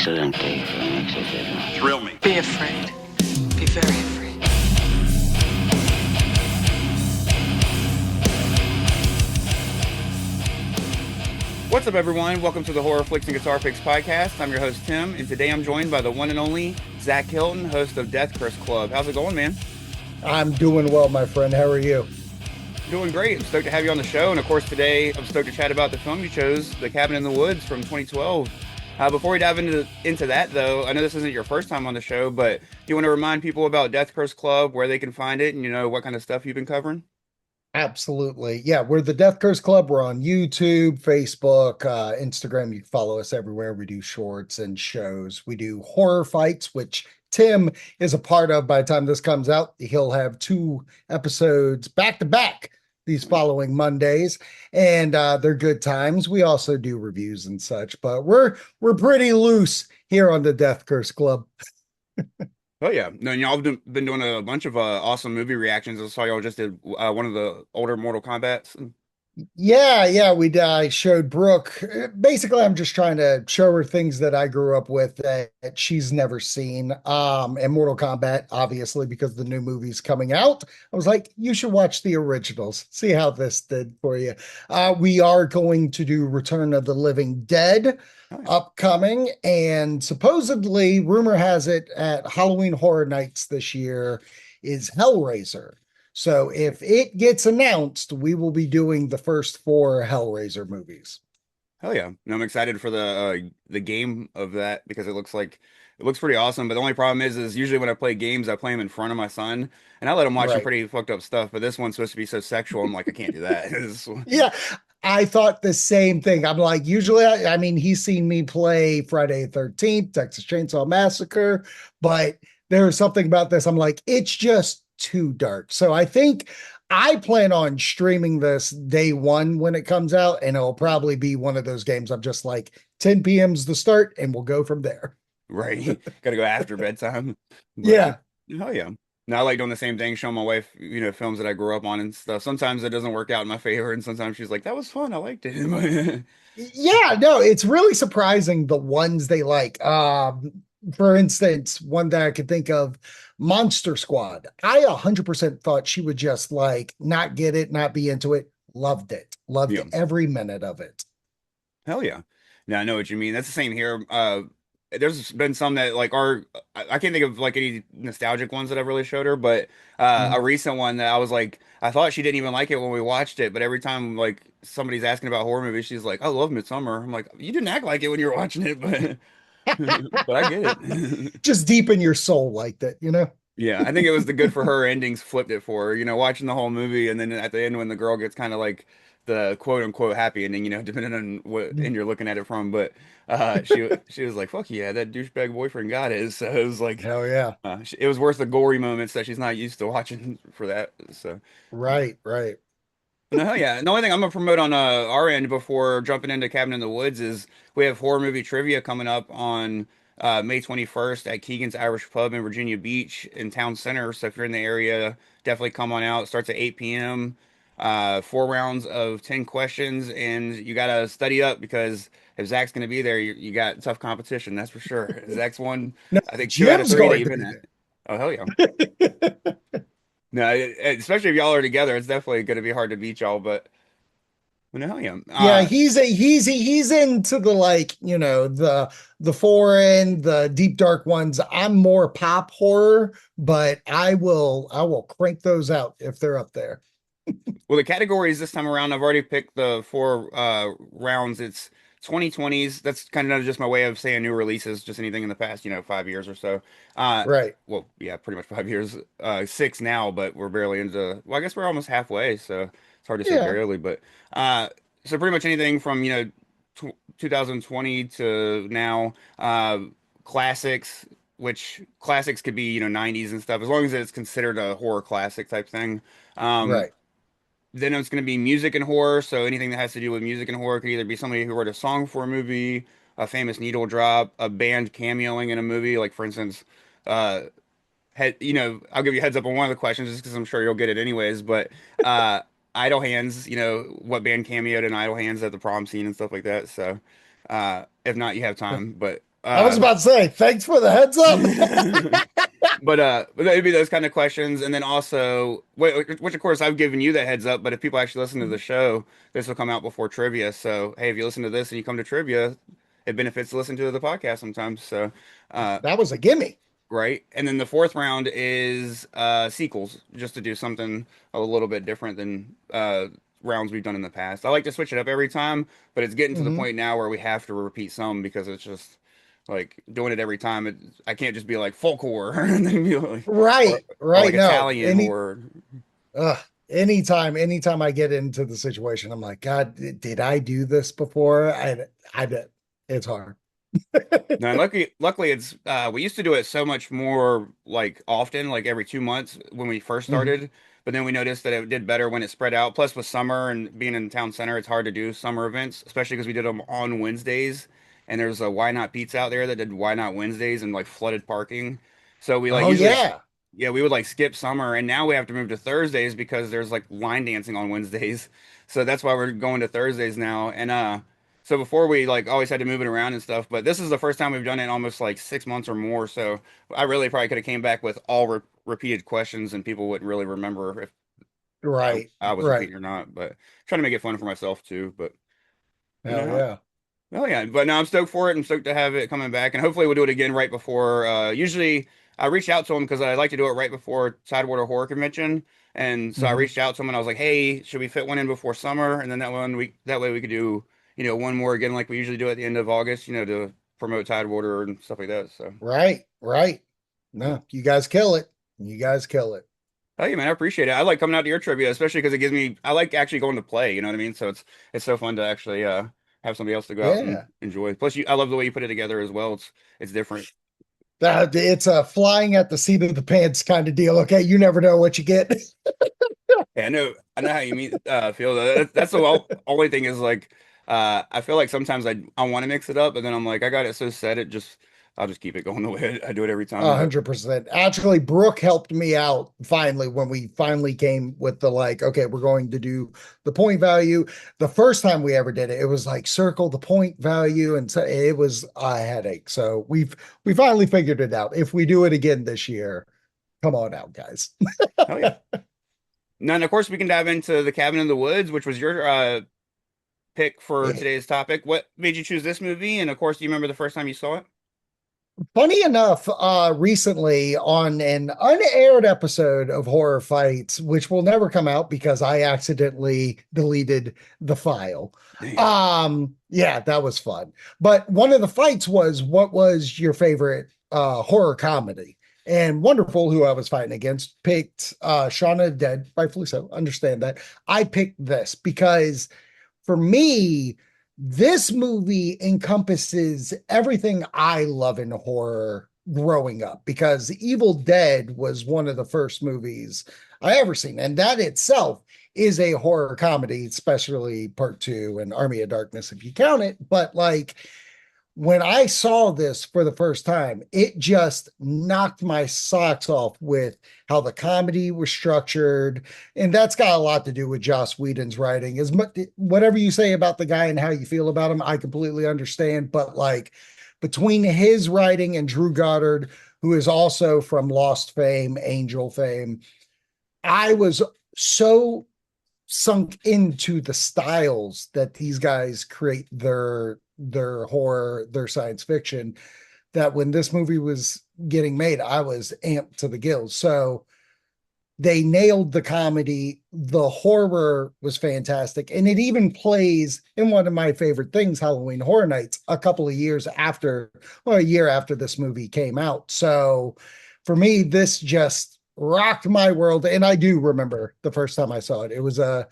accidente, etcétera. Thrill me. Be afraid. Be very afraid. What's up, everyone? Welcome to the Horror Flicks and Guitar Picks podcast. I'm your host, Tim, and today I'm joined by the one and only Zak Hilton, host of Death Curse Club. How's it going, man? I'm doing well, my friend. How are you? Doing great. I'm stoked to have you on the show. And of course, today I'm stoked to chat about the film you chose, The Cabin in the Woods from 2012. Before we dive into that, though, I know this isn't your first time on the show, but do you want to remind people about Death Curse Club, where they can find it, and what kind of stuff you've been covering? Absolutely. Yeah, we're the Death Curse Club. We're on YouTube, Facebook, Instagram. You can follow us everywhere. We do shorts and shows. We do horror fights, which Tim is a part of. By the time this comes out, he'll have 2 episodes back to back these following Mondays, and they're good times. We also do reviews and such, but we're pretty loose here on the Death Curse Club. Oh yeah, no, y'all have been doing a bunch of awesome movie reactions. I saw y'all just did one of the older Mortal Kombat's. Yeah, I showed Brooke. Basically, I'm just trying to show her things that I grew up with that she's never seen. And Mortal Kombat, obviously, because the new movie's coming out. I was like, you should watch the originals. See how this did for you. We are going to do Return of the Living Dead upcoming, and supposedly, rumor has it, at Halloween Horror Nights this year is Hellraiser. So if it gets announced, we will be doing the first 4 Hellraiser movies. Hell yeah. No, I'm excited for the game of that because it looks pretty awesome. But the only problem is usually when I play games, I play them in front of my son, and I let him watch some Right. pretty fucked up stuff. But this one's supposed to be so sexual. I'm like, I can't do that. Yeah, I thought the same thing. I'm like, usually, I mean, he's seen me play Friday the 13th, Texas Chainsaw Massacre, but there's something about this. I'm like, it's just too dark. So I think I plan on streaming this day one when it comes out, and it'll probably be one of those games I'm just like 10 p.m.'s the start, and we'll go from there. Right. Gotta go after bedtime. But, Yeah. oh yeah. No, I like doing the same thing, showing my wife, films that I grew up on and stuff. Sometimes it doesn't work out in my favor, and sometimes she's like, that was fun. I liked it. Yeah, no, it's really surprising the ones they like. For instance, one that I could think of, Monster Squad. I 100% thought she would just like not get it, not be into it. Loved it. Loved Yeah. every minute of it. Hell yeah. No, I know what you mean. That's the same here. There's been some that like are I can't think of like any nostalgic ones that I've really showed her, but a recent one that I was like, I thought she didn't even like it when we watched it, but every time like somebody's asking about horror movies, she's like, I love Midsummer. I'm like, you didn't act like it when you were watching it, but but I get it. Just deep in your soul like that. Yeah, I think it was the good for her endings flipped it for her, watching the whole movie and then at the end when the girl gets kind of like the quote unquote happy ending, depending on what end you're looking at it from. But she was like, fuck yeah, that douchebag boyfriend got it. So it was like Hell yeah. it was worth the gory moments that she's not used to watching for that. So Right. no, hell yeah. The only thing I'm gonna promote on our end before jumping into Cabin in the Woods is we have horror movie trivia coming up on May 21st at Keegan's Irish Pub in Virginia Beach in Town Center. So if you're in the area, definitely come on out. It starts at 8 p.m. 4 rounds of 10 questions, and you gotta study up because if Zach's gonna be there, you got tough competition, that's for sure. Zach's won, No, I think, 2 out of Jim's 3 that going you've to been be at. Oh hell yeah. No, especially if y'all are together, it's definitely gonna be hard to beat y'all. But no, hell yeah. Yeah, he's into the like, the foreign, the deep dark ones. I'm more pop horror, but I will crank those out if they're up there. Well, the categories this time around, I've already picked the 4 rounds. It's 2020s. That's kind of just my way of saying new releases, just anything in the past, 5 years or so. Right. Well, yeah, pretty much 5 years. 6 now, but we're barely into, well, I guess we're almost halfway, so it's hard to say Yeah. barely, but so pretty much anything from, tw 2020 to now, classics, which classics could be, 90s and stuff, as long as it's considered a horror classic type thing. Um, Right. then it's going to be music and horror. So anything that has to do with music and horror could either be somebody who wrote a song for a movie, a famous needle drop, a band cameoing in a movie. Like for instance, uh, I'll give you a heads up on one of the questions just because I'm sure you'll get it anyways. But Idle Hands, what band cameoed in Idle Hands at the prom scene and stuff like that. So if not, you have time. But I was about to say, thanks for the heads up. But it'd be those kind of questions, and then also, which of course I've given you that heads up. But if people actually listen to the show, this will come out before trivia. So hey, if you listen to this and you come to trivia, it benefits to listen to the podcast sometimes. So, That was a gimme. right. And then the fourth round is sequels, just to do something a little bit different than rounds we've done in the past. I like to switch it up every time, but it's getting to the Mhm. point now where we have to repeat some because it's just like doing it every time. I can't just be like folk horror and then be like, or, Right, or like right. No, Italian horror. uh, anytime I get into the situation, I'm like, God, did I do this before? I did. It's hard. No, and luckily it's we used to do it so much more like often, like every 2 months when we first Mhm. started. But then we noticed that it did better when it spread out. Plus, with summer and being in town center, it's hard to do summer events, especially because we did them on Wednesdays. And there's a Why Not Pizza out there that did Why Not Wednesdays and like flooded parking. So we like Oh usually, yeah. yeah, we would like skip summer, and now we have to move to Thursdays because there's like line dancing on Wednesdays. So that's why we're going to Thursdays now. And so before we like always had to move it around and stuff, but this is the first time we've done it in almost like 6 months or more. So I really probably could have came back with all repeated questions and people wouldn't really remember if Right, I was right. repeating or not. But trying to make it fun for myself too. But you Hell know, yeah. oh yeah. But no, I'm stoked for it. I'm stoked to have it coming back, and hopefully we'll do it again right before. Usually I reach out to them because I like to do it right before Tidewater Horror Convention. And so I Mhm. reached out to them and I was like, "Hey, should we fit one in before summer?" And then that way we could do one more again like we usually do at the end of August, to promote Tidewater and stuff like that. So, Right, right. yeah. No, you guys kill it. You guys kill it. Oh yeah, man, I appreciate it. I like coming out to your trivia, especially because it gives me. I like actually going to play. You know what I mean? So it's so fun to actually have somebody else to go out and Yeah. enjoy. Plus, I love the way you put it together as well. It's different. That it's a flying at the seat of the pants kind of deal. Okay, you never know what you get. Yeah, I know how you mean feel. That's the only thing is like I feel like sometimes I want to mix it up, but then I'm like I got it so set I'll just keep it going the way I do it every time. But 100%. Actually, Brooke helped me out finally when we finally came with the like, okay, we're going to do the point value. The first time we ever did it, it was like circle the point value, and so it was a headache. So we finally figured it out. If we do it again this year, come on out, guys. hell yeah. Now, and of course, we can dive into the Cabin in the Woods, which was your pick for today's topic. What made you choose this movie? And of course, do you remember the first time you saw it? Funny enough, recently on an unaired episode of Horror Fights, which will never come out because I accidentally deleted the file. Damn. Yeah, that was fun. But one of the fights was what was your favorite horror comedy? And Wonderful, who I was fighting against, picked Shaun of the Dead, rightfully so. Understand that. I picked this because for me, this movie encompasses everything I love in horror growing up because Evil Dead was one of the first movies I ever seen. And that itself is a horror comedy, especially part two and Army of Darkness, if you count it. But like, when I saw this for the first time, it just knocked my socks off with how the comedy was structured. And that's got a lot to do with Joss Whedon's writing. As much whatever you say about the guy and how you feel about him, I completely understand. But like between his writing and Drew Goddard, who is also from Lost fame, Angel fame, I was so sunk into the styles that these guys create their horror, their science fiction, that when this movie was getting made, I was amped to the gills. So they nailed the comedy. The horror was fantastic. And it even plays in one of my favorite things, Halloween Horror Nights, a couple of years after, well, a year after this movie came out. So for me, this just rocked my world. And I do remember the first time I saw it. It was a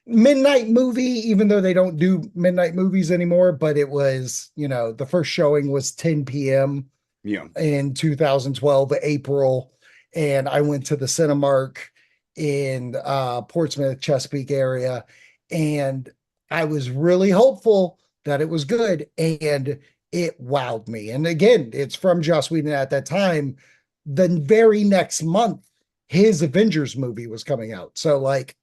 midnight movie, even though they don't do midnight movies anymore. But it was, the first showing was 10 p.m. Yeah. in 2012, April. And I went to the Cinemark in Portsmouth, Chesapeake area. And I was really hopeful that it was good. And it wowed me. And again, it's from Joss Whedon at that time. The very next month, his Avengers movie was coming out. So like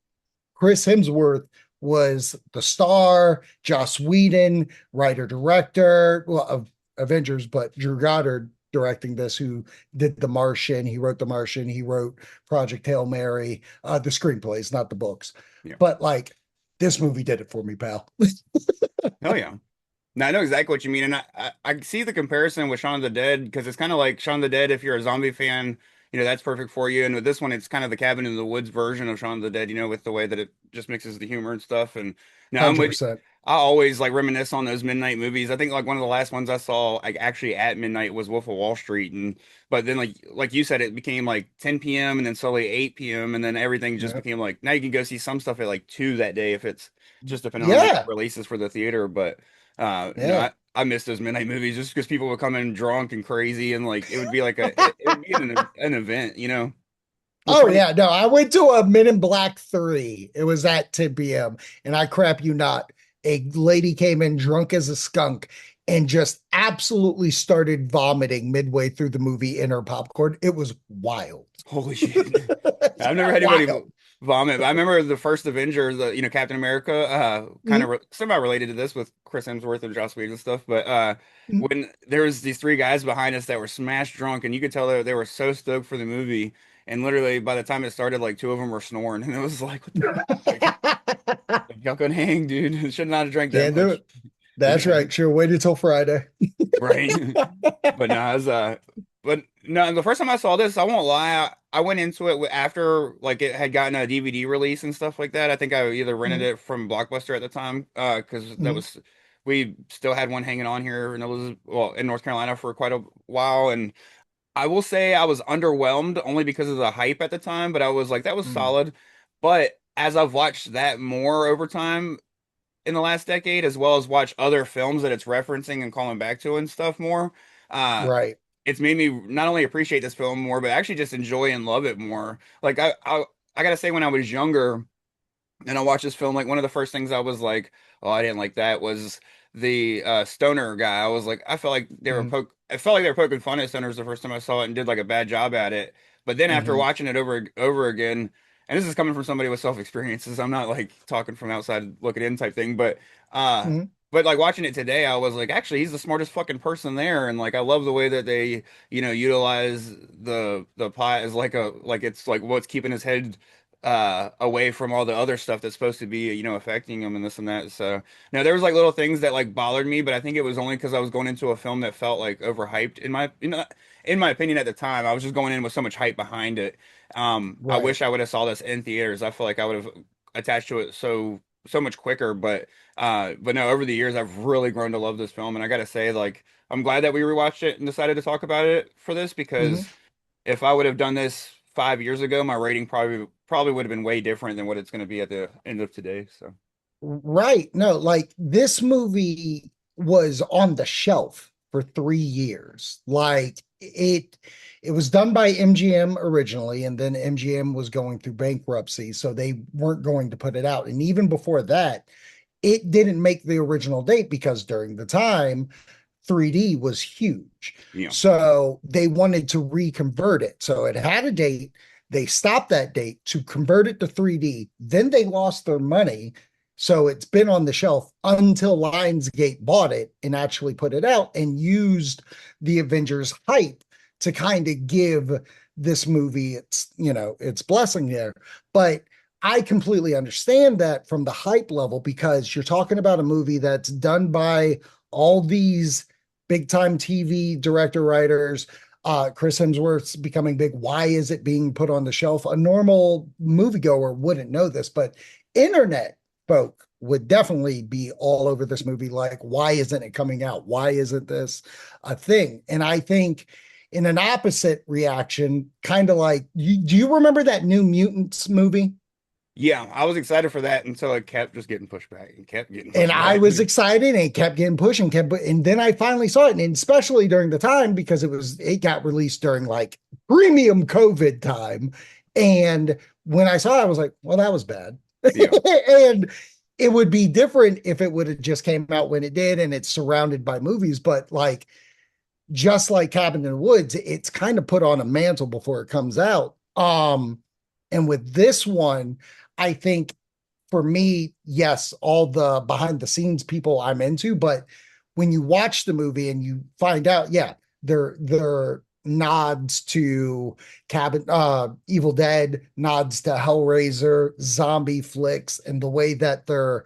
Chris Hemsworth was the star, Joss Whedon, writer director, well, of Avengers, but Drew Goddard directing this, who did The Martian. He wrote The Martian. He wrote Project Hail Mary, the screenplays, not the books. Yeah. But like this movie did it for me, pal. Hell yeah. No, I know exactly what you mean, and I see the comparison with Shaun of the Dead because it's kind of like Shaun of the Dead. If you're a zombie fan, that's perfect for you. And with this one, it's kind of the Cabin in the Woods version of Shaun of the Dead. With the way that it just mixes the humor and stuff. And no, I'm with. 100%. I always like reminisce on those midnight movies. I think like one of the last ones I saw like actually at midnight was Wolf of Wall Street, and but then like you said, it became like 10 p.m. and then slowly 8 p.m. and then everything just Yeah. became like now you can go see some stuff at like 2 that day if it's just depending on like Yeah. releases for the theater, but. Yeah. I miss those midnight movies just because people would come in drunk and crazy and like it would be like it would be an event. Well, Oh funny. yeah, no, I went to a Men in Black 3. It was at 10 p.m. and I crap you not. A lady came in drunk as a skunk and just absolutely started vomiting midway through the movie in her popcorn. It was wild. Holy shit. I've never had anybody Wild. vomit, but I remember the first Avenger, the Captain America, kind of Mhm. somehow related to this with Chris Hemsworth and Joss Whedon and stuff. But Mhm. when there was these three guys behind us that were smashed drunk, and you could tell they were so stoked for the movie, and literally by the time it started, like two of them were snoring, and it was like, what the fuck? Like, y'all couldn't hang, dude. Should not have drank that Can't do much. it. That's right. Sure, waited till Friday. Right. But no, I was but no, the first time I saw this, I won't lie, I went into it after like it had gotten a DVD release and stuff like that. I think I either rented Mhm. it from Blockbuster at the time, because that Mhm. was we still had one hanging on here and it was well in North Carolina for quite a while. And I will say I was underwhelmed only because of the hype at the time, but I was like, that was Mhm. solid. But as I've watched that more over time, in the last decade, as well as watch other films that it's referencing and calling back to and stuff more. Uh, Right. it's made me not only appreciate this film more, but actually just enjoy and love it more. Like I gotta say, when I was younger and I watched this film, like one of the first things I was like, oh, I didn't like that was the stoner guy. I was like, Mhm. I felt like they were poking fun at stoners the first time I saw it and did like a bad job at it. But then after Mhm. watching it over again, and this is coming from somebody with self experiences, I'm not like talking from outside looking in type thing, uh Mhm. but like watching it today, I was like, actually, he's the smartest fucking person there, and like I love the way that they, utilize the pot as like like it's like what's keeping his head away from all the other stuff that's supposed to be affecting him and this and that. So now there was like little things that like bothered me, but I think it was only because I was going into a film that felt like overhyped in my opinion at the time. I was just going in with so much hype behind it. I Right. wish I would have saw this in theaters. I feel like I would have attached to it so much quicker. But no, over the years I've really grown to love this film, and I gotta say, like, I'm glad that we rewatched it and decided to talk about it for this Mhm. because if I would have done this 5 years ago, my rating probably would have been way different than what it's going to be at the end of today. So Right. No, like this movie was on the shelf for 3 years. Like it was done by MGM originally, and then MGM was going through bankruptcy, so they weren't going to put it out. And even before that, it didn't make the original date because during the time 3D was huge. yeah, So they wanted to reconvert it. So it had a date. They stopped that date to convert it to 3D. Then they lost their money. So it's been on the shelf until Lionsgate bought it and actually put it out and used the Avengers hype to kind of give this movie its blessing there. But I completely understand that from the hype level because you're talking about a movie that's done by all these big time TV director writers. Chris Hemsworth's becoming big. Why is it being put on the shelf? A normal moviegoer wouldn't know this, but internet folk would definitely be all over this movie. Like, why isn't it coming out? Why isn't this a thing? And I think in an opposite reaction, kind of like, do you remember that New Mutants movie? yeah, I was excited for that until it kept just getting pushed back and kept getting And pushed I back. was excited and it kept getting pushed and then I finally saw it. And especially during the time because it got released during like premium COVID time. And when I saw it, I was like, well, that was bad. Yeah, And it would be different if it would have just came out when it did and it's surrounded by movies. But like just like Cabin in the Woods, it's kind of put on a mantle before it comes out. And with this one, I think for me, yes, all the behind the scenes people I'm into, but when you watch the movie and you find out, yeah, they're nods to Evil Dead, nods to Hellraiser, zombie flicks, and the way that they're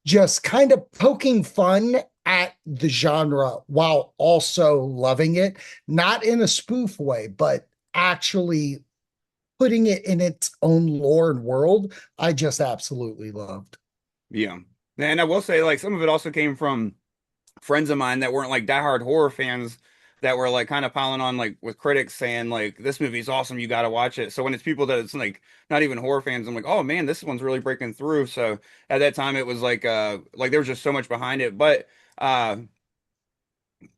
just kind of poking fun at the genre while also loving it, not in a spoof way, but actually putting it in its own lore and world. I just absolutely loved. Yeah. And I will say, like, some of it also came from friends of mine that weren't like diehard horror fans that were like kind of piling on like with critics saying like this movie's awesome, you got to watch it. So when it's people that it's like not even horror fans, I'm like, oh man, this one's really breaking through. So at that time it was like there was just so much behind it. But uh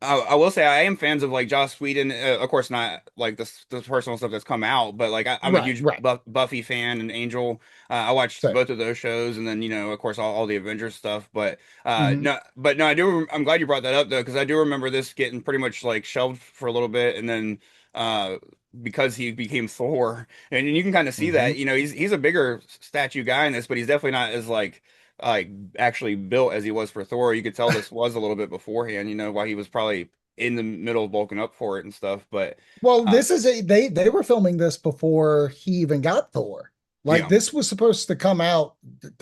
I will say I am fans of like Joss Whedon. Of course, not like the personal stuff that's come out, but like I'm a Right, huge right. Buffy fan and Angel. I watched So, both of those shows, and then of course, all the Avengers stuff. But mhm. no, but no, I do. I'm glad you brought that up though, because I do remember this getting pretty much like shelved for a little bit, and then uh, because he became Thor, and you can kind of see that. Mhm. He's a bigger statue guy in this, but he's definitely not as like actually built as he was for Thor. You could tell this was a little bit beforehand, while he was probably in the middle of bulking up for it and stuff. But Well, uh this is they were filming this before he even got Thor. Like yeah, this was supposed to come out,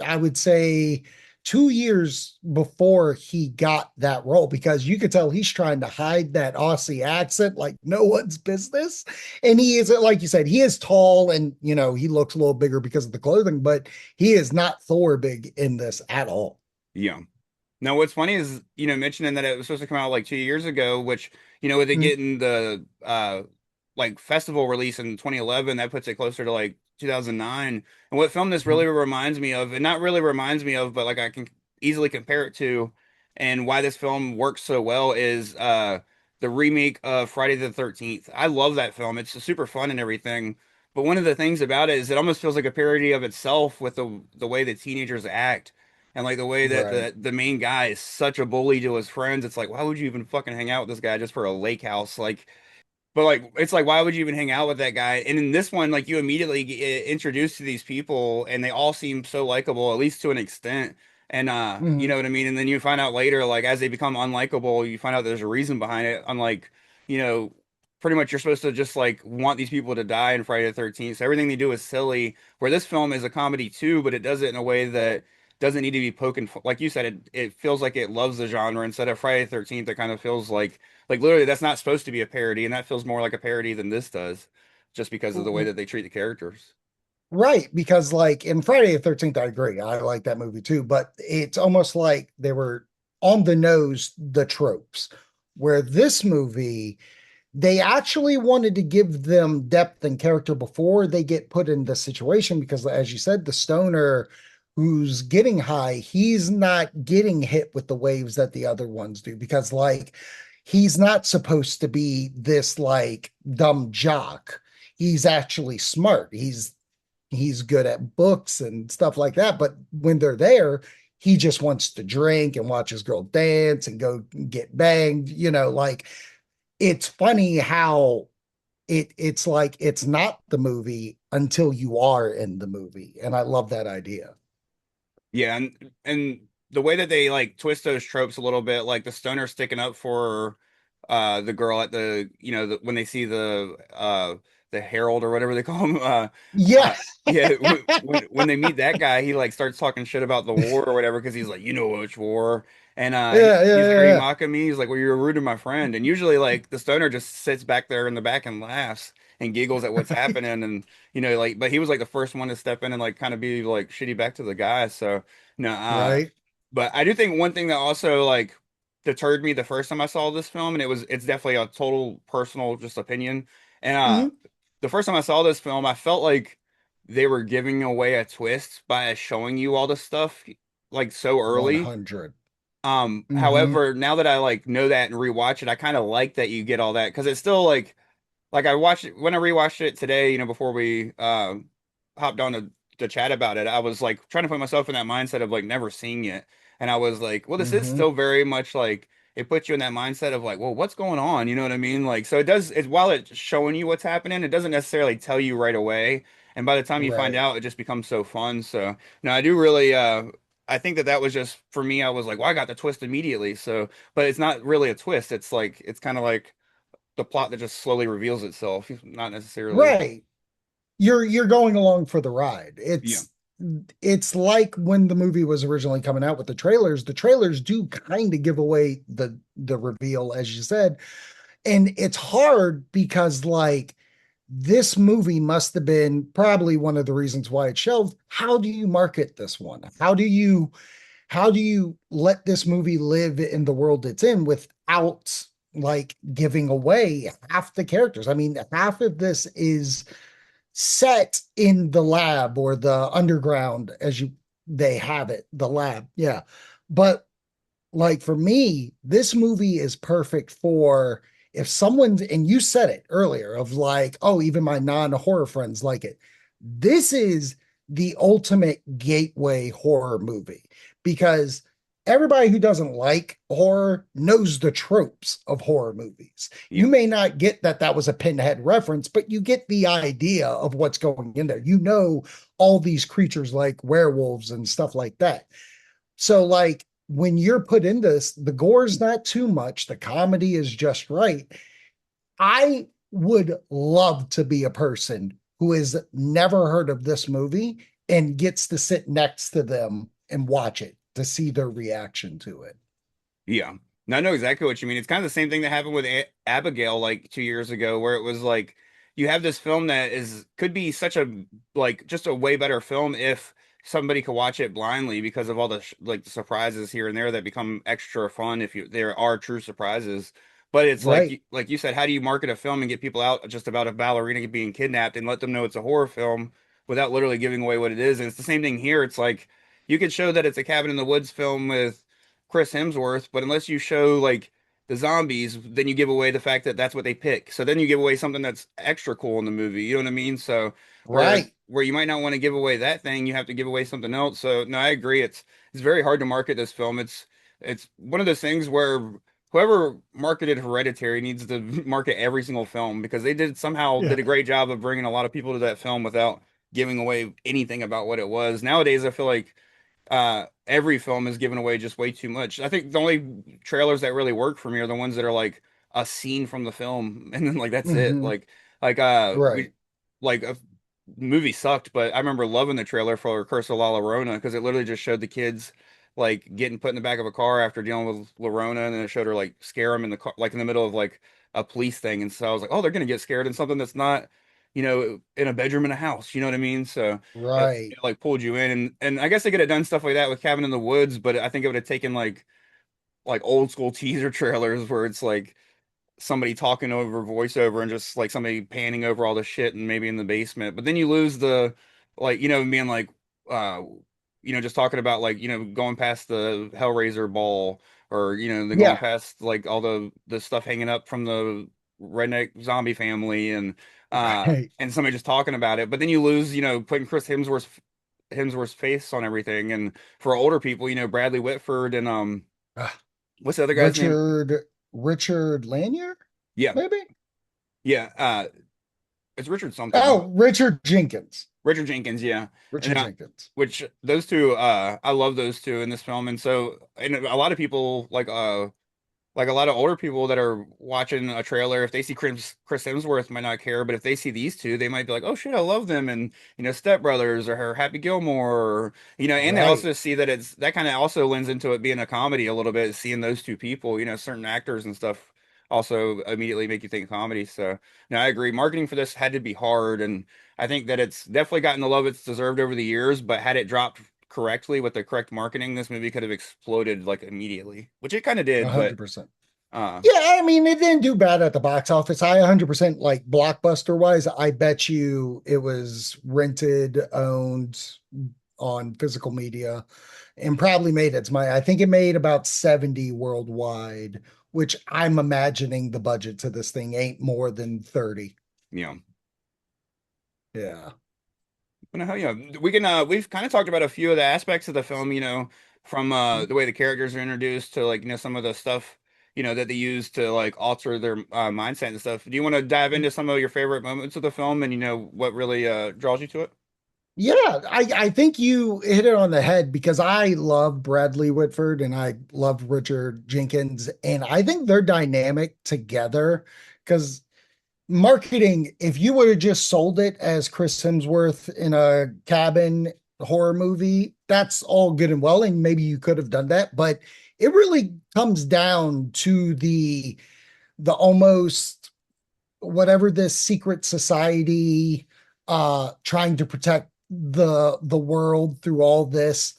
I would say 2 years before he got that role because you could tell he's trying to hide that Aussie accent like no one's business. And he is, like you said, he is tall and he looks a little bigger because of the clothing, but he is not Thor big in this at all. yeah. Now, what's funny is, mentioning that it was supposed to come out like 2 years ago, which, with it Mhm. getting the like festival release in 2011, that puts it closer to like 2009. And what film this really reminds me of, and not really reminds me of, but like I can easily compare it to, and why this film works so well is the remake of Friday the 13th. I love that film. It's super fun and everything. But one of the things about it is it almost feels like a parody of itself with the way that teenagers act. And like the way that Right. the main guy is such a bully to his friends, it's like, why would you even fucking hang out with this guy just for a lake house? Like, but like, it's like, why would you even hang out with that guy? And in this one, like, you immediately get introduced to these people, and they all seem so likable, at least to an extent. And you Mhm. know what I mean? And then you find out later, like, as they become unlikable, you find out there's a reason behind it. Unlike, you know, pretty much you're supposed to just like want these people to die in Friday the 13th. So everything they do is silly. Where this film is a comedy too, but it does it in a way that doesn't need to be poking. Like you said, it feels like it loves the genre instead of Friday the 13th. It kind of feels like literally, that's not supposed to be a parody, and that feels more like a parody than this does, just because of the way that they treat the characters. Right, because like in Friday the 13th, I agree. I like that movie too, but it's almost like they were on the nose, the tropes, where this movie, they actually wanted to give them depth and character before they get put in the situation. Because as you said, the stoner who's getting high, he's not getting hit with the waves that the other ones do because like he's not supposed to be this like dumb jock. He's actually smart. He's good at books and stuff like that. But when they're there, he just wants to drink and watch his girl dance and go get banged. Like it's funny how it's like it's not the movie until you are in the movie. And I love that idea. Yeah, and the way that they like twist those tropes a little bit, like the stoner sticking up for the girl at when they see the Herald or whatever they call him. Yeah. Yeah, when they meet that guy, he like starts talking shit about the war or whatever because he's like, which war, and Yeah, yeah, he's like, are yeah, you yeah. mocking me? He's like, well, you're rude to my friend, and usually like the stoner just sits back there in the back and laughs and giggles at what's Right. happening, and like, but he was like the first one to step in and like kind of be like shitty back to the guy, so no, Right. but I do think one thing that also like deterred me the first time I saw this film, and it's definitely a total personal just opinion. And Mhm. the first time I saw this film, I felt like they were giving away a twist by showing you all this stuff like so early. 100. Hmm. However, now that I like know that and rewatch it, I kind of like that you get all that because it's still like I watched it when I rewatched it today, before we hopped on to chat about it, I was like trying to put myself in that mindset of like never seeing it. And I was like, well, this is Hmm. still very much like it puts you in that mindset of like, well, what's going on? You know what I mean? Like, so it does, while it's showing you what's happening, it doesn't necessarily tell you right away. and by the time you find Right. out, it just becomes so fun. So no, I do really I think that that was just for me. I was like, well, I got the twist immediately. So, but it's not really a twist. It's like it's kind of like the plot that just slowly reveals itself, not necessarily. Right. You're going along for the ride. Yeah, It's like when the movie was originally coming out with the trailers. The trailers do kind of give away the reveal, as you said. And it's hard because like this movie must have been probably one of the reasons why it's shelved. How do you market this one? How do you let this movie live in the world it's in without like giving away half the characters? I mean, half of this is set in the lab or the underground as you they have it, the lab. Yeah. But like for me, this movie is perfect for if someone's, and you said it earlier, of like, oh, even my non-horror friends like it. This is the ultimate gateway horror movie because everybody who doesn't like horror knows the tropes of horror movies. yeah, You may not get that that was a pinhead reference, but you get the idea of what's going in there. You know, all these creatures like werewolves and stuff like that. So, like, when you're put in this, the gore's not too much, the comedy is just right. I would love to be a person who has never heard of this movie and gets to sit next to them and watch it to see their reaction to it. yeah. No, I know exactly what you mean. It's kind of the same thing that happened with Abigail like 2 years ago, where it was like you have this film that is could be such a like just a way better film if somebody could watch it blindly because of all the like the surprises here and there that become extra fun if you there are true surprises. But it's Right. like you said, how do you market a film and get people out just about a ballerina being kidnapped and let them know it's a horror film without literally giving away what it is? And it's the same thing here. It's like you could show that it's a cabin in the woods film with Chris Hemsworth, but unless you show like the zombies, then you give away the fact that that's what they pick. So then you give away something that's extra cool in the movie. You know what I mean? So Right. where you might not want to give away that thing, you have to give away something else. So no, I agree. It's very hard to market this film. It's one of those things where whoever marketed Hereditary needs to market every single film because they did Yeah. a great job of bringing a lot of people to that film without giving away anything about what it was. Nowadays, I feel like every film is giving away just way too much. I think the only trailers that really work for me are the ones that are like a scene from the film and then like that's it. Hmm. Like we Right. like a movie sucked, but I remember loving the trailer for Curse of La Llorona because it literally just showed the kids like getting put in the back of a car after dealing with Llorona, and then it showed her like scare them in the car, like in the middle of like a police thing. And so I was like, oh, they're gonna get scared in something that's not, in a bedroom in a house. You know what I mean? So Right. like pulled you in, and I guess they could have done stuff like that with Cabin in the Woods, but I think it would have taken like old school teaser trailers where it's like somebody talking over voiceover and just like somebody panning over all the shit and maybe in the basement. But then you lose the like, being like uh just talking about like, going past the Hellraiser ball or, the going Yeah. past like all the stuff hanging up from the redneck zombie family Right. and somebody just talking about it. But then you lose, putting Chris Hemsworth's face on everything. And for older people, Bradley Whitford and Ah, what's the other guy's name? Richard Lanier, Yeah. maybe. Yeah. It's Richard something. Oh, Richard Jenkins. Richard Jenkins, yeah. And Richard Jenkins. which those two I love those two in this film. And a lot of people like a lot of older people that are watching a trailer, if they see Chris Hemsworth might not care, but if they see these two, they might be like, "Oh shit, I love them." And Step Brothers or her Happy Gilmore, or and they Right. also see that it's that kind of also lends into it being a comedy a little bit, seeing those two people, certain actors and stuff also immediately make you think comedy. So, no, I agree. Marketing for this had to be hard, and I think that it's definitely gotten the love it's deserved over the years, but had it dropped correctly with the correct marketing, this movie could have exploded like immediately, which it kind of A did, but hundred percent. uh, Yeah, I mean, it didn't do bad at the box office. I 100% like blockbuster wise. I bet you it was rented, owned on physical media, and probably made its money. I think it made about 70 worldwide, which I'm imagining the budget to this thing ain't more than 30. you know, Yeah. but no, yeah, we've kind of talked about a few of the aspects of the film, from the way the characters are introduced to like some of the stuff, that they use to like alter their mindset and stuff. Do you want to dive into some of your favorite moments of the film and what really draws you to it? Yeah, I think you hit it on the head because I love Bradley Whitford and I love Richard Jenkins, and I think they're dynamic together because marketing, if you would have just sold it as Chris Hemsworth in a cabin horror movie, that's all good and well, and maybe you could have done that, but it really comes down to the almost whatever this secret society trying to protect the world through all this.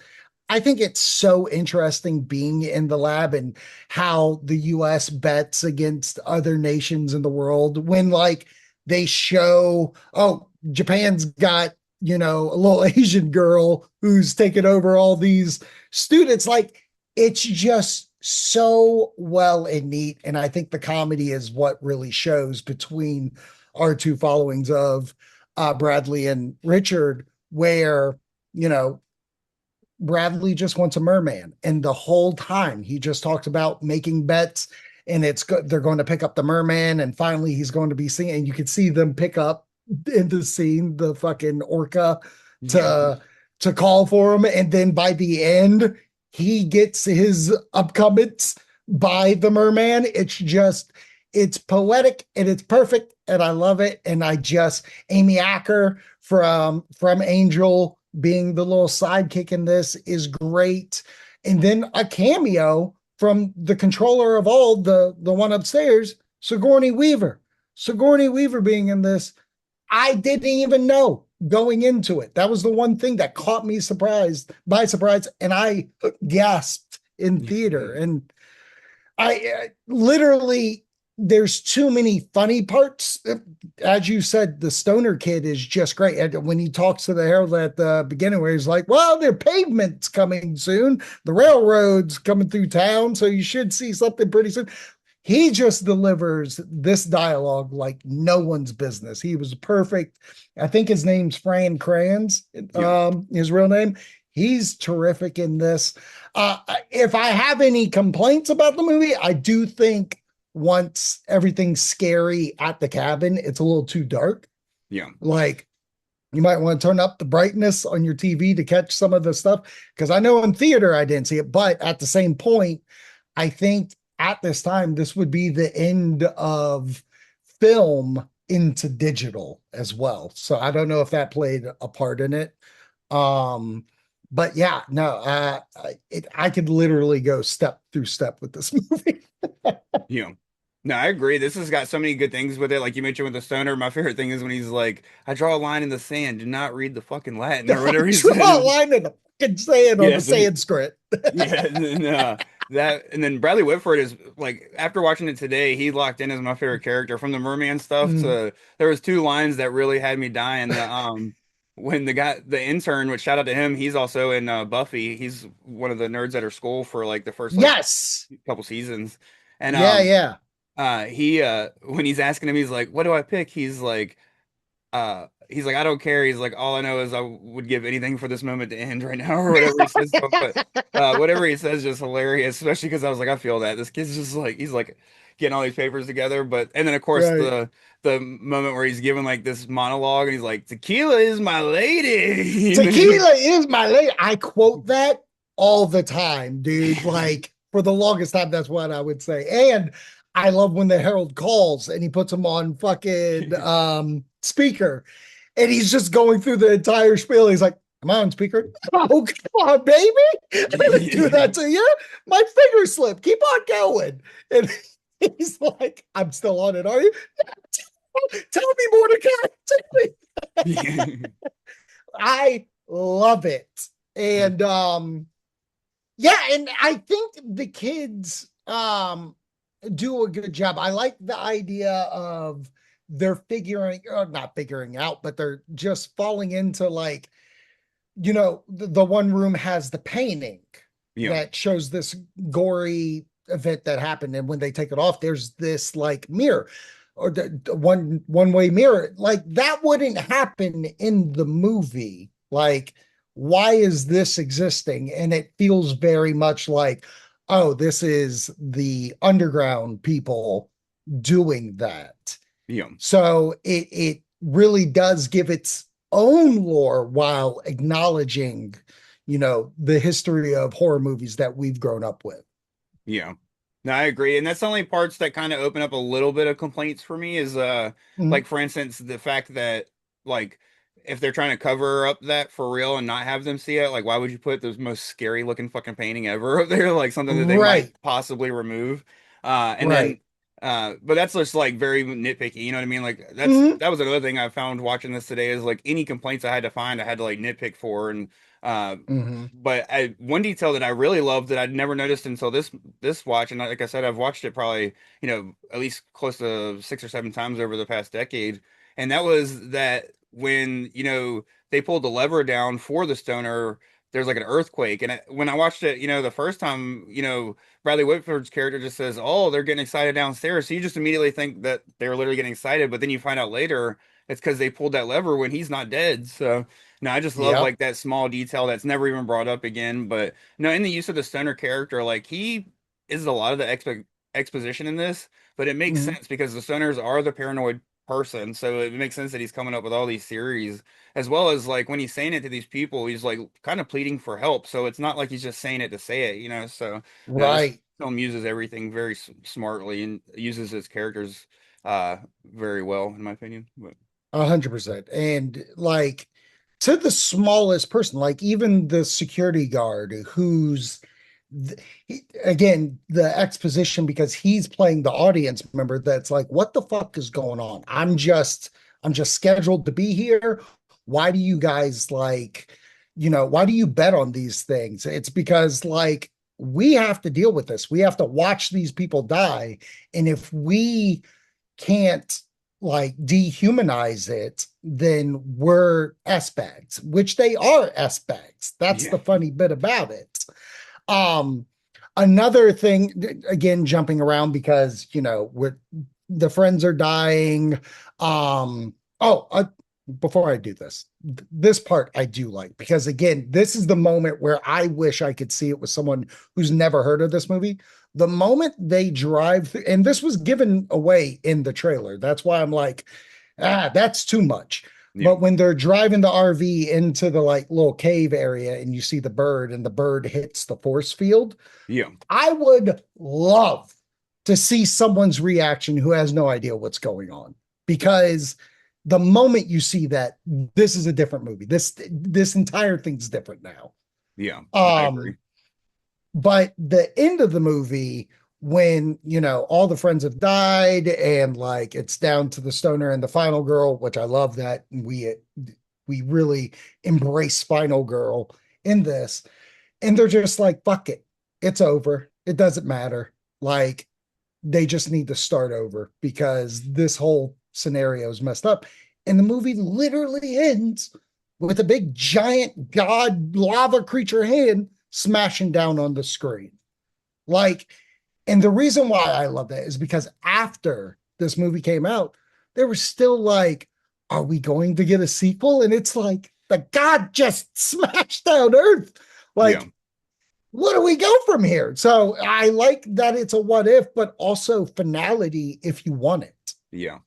I think it's so interesting being in the lab and how the US bets against other nations in the world when like they show, oh, Japan's got, a little Asian girl who's taken over all these students. Like it's just so well and neat. And I think the comedy is what really shows between our two followings of Bradley and Richard, where, you know, Bradley just wants a merman. And the whole time he just talks about making bets and it's good. They're going to pick up the merman. And finally he's going to be seen. And you can see them pick up in the scene, the fucking orca Yeah. to call for him. And then by the end, he gets his upcomings by the merman. It's poetic and it's perfect. And I love it. And Amy Acker from Angel being the little sidekick in this is great. And then a cameo from the controller of all, the one upstairs, Sigourney Weaver. Sigourney Weaver being in this, I didn't even know going into it. That was the one thing that caught me by surprise, and I gasped in theater. And I literally, there's too many funny parts. As you said, the stoner kid is just great. And when he talks to the herald at the beginning, where he's like, well, there are pavements coming soon, the railroad's coming through town, so you should see something pretty soon. He just delivers this dialogue like no one's business. He was perfect. I think his name's Fran Kranz, his real name. He's terrific in this. If I have any complaints about the movie, I do think once everything's scary at the cabin, it's a little too dark. Yeah. Like you might want to turn up the brightness on your TV to catch some of the stuff. Because I know in theater I didn't see it, but at the same point, I think at this time, this would be the end of film into digital as well. So I don't know if that played a part in it. But yeah, no, I could literally go step through step with this movie. Yeah. No, I agree. This has got so many good things with it. Like you mentioned with the stoner, my favorite thing is when he's like, I draw a line in the sand, do not read the fucking Latin or whatever he Draw a says. line in the fucking sand on the Sanskrit. Yeah, and then Bradley Whitford is like after watching it today, he locked in as my favorite character from the merman stuff to there was two lines that really had me dying. When the intern, which shout out to him, he's also in Buffy. He's one of the nerds at her school for like the first Yes. couple seasons. And Yeah. he when he's asking him, he's like, what do I pick? He's like, I don't care. He's like, all I know is I would give anything for this moment to end right now, or whatever he says. But whatever he says is just hilarious, especially because I was like, I feel that this kid's just like he's like getting all these papers together. But and then of course Right. the moment where he's giving like this monologue and he's like, tequila is my lady. Tequila is my lady. I quote that all the time, dude. Like for the longest time, that's what I would say. And I love when the herald calls and he puts him on fucking speaker, and he's just going through the entire spiel. He's like, "Come on, speaker. Oh, come on, baby. I didn't do that to you. My finger slipped. Keep on going." And he's like, "I'm still on it. Are you? Tell me, Mordecai. Tell me." I love it. And yeah, and I think the kids do a good job. I like the idea of they're figuring or not figuring out, but they're just falling into like, the one room has the painting that shows this gory event that happened. And when they take it off, there's this like mirror or the one-way mirror. Like that wouldn't happen in the movie. Like, why is this existing? And it feels very much like, oh, this is the underground people doing that. Yeah. So it really does give its own lore while acknowledging, the history of horror movies that we've grown up with. Yeah. No, I agree. And that's the only parts that kind of open up a little bit of complaints for me is Mhm. like for instance the fact that like if they're trying to cover up that for real and not have them see it, like why would you put the most scary looking fucking painting ever up there? Like something that they might Right, possibly remove. And then right. but that's just like very nitpicky, you know what I mean? Like Mhm. that was another thing I found watching this today is like any complaints I had to find, I had to like nitpick for and uh Mhm. but one detail that I really loved that I'd never noticed until this watch, and like I said, I've watched it probably, at least close to 6 or 7 times over the past decade, and that was that when, they pulled the lever down for the stoner, there's like an earthquake, and when I watched it, the first time, Bradley Whitford's character just says, "Oh, they're getting excited downstairs," so you just immediately think that they're literally getting excited, but then you find out later it's because they pulled that lever when he's not dead, so. No, I just love Yep. like that small detail that's never even brought up again. But no, in the use of the stoner character, like he is a lot of the exposition in this, but it makes Mhm. sense because the stoners are the paranoid person. So it makes sense that he's coming up with all these theories, as well as like when he's saying it to these people, he's like kind of pleading for help. So it's not like he's just saying it to say it. So no, this Right. film uses everything very smartly and uses his characters very well, in my opinion. But 100%. And like to the smallest person, like even the security guard who's again, the exposition because he's playing the audience member that's like, what the fuck is going on? I'm just scheduled to be here. Why do you guys why do you bet on these things? It's because like we have to deal with this. We have to watch these people die. And if we can't like dehumanize it, then we're aspects, which they are aspects. That's yeah, the funny bit about it. Um, Another thing, again, jumping around because we're the friends are dying. Oh, before I do this, this part I do like because again, this is the moment where I wish I could see it with someone who's never heard of this movie. The moment they drive through, and this was given away in the trailer. That's why I'm like, that's too much. yeah, But when they're driving the RV into the like little cave area and you see the bird and the bird hits the force field, yeah, I would love to see someone's reaction who has no idea what's going on because the moment you see that, this is a different movie. This entire thing's different now. yeah. I Um, agree. but the end of the movie, when all the friends have died and like it's down to the stoner and the final girl, which I love that we really embrace final girl in this, and they're just like, fuck it, it's over, it doesn't matter, like they just need to start over because this whole scenario is messed up. And the movie literally ends with a big giant god lava creature hand smashing down on the screen. Like, and the reason why I love that is because after this movie came out, there was still like, are we going to get a sequel? And it's like, the god just smashed down Earth. Yeah, Like, where do we go from here? So I like that it's a what if, but also finality if you want it. yeah.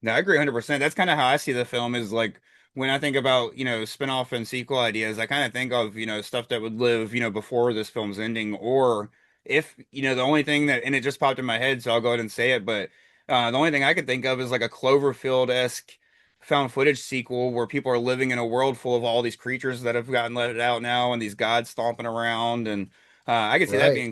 No, I agree 100%. That's kind of how I see the film is like when I think about, spin-off and sequel ideas, I kind of think of, stuff that would live, before this film's ending or if, the only thing that and it just popped in my head, so I'll go ahead and say it, but the only thing I could think of is like a Cloverfield-esque found footage sequel where people are living in a world full of all these creatures that have gotten let out now and these gods stomping around and I could see that Right.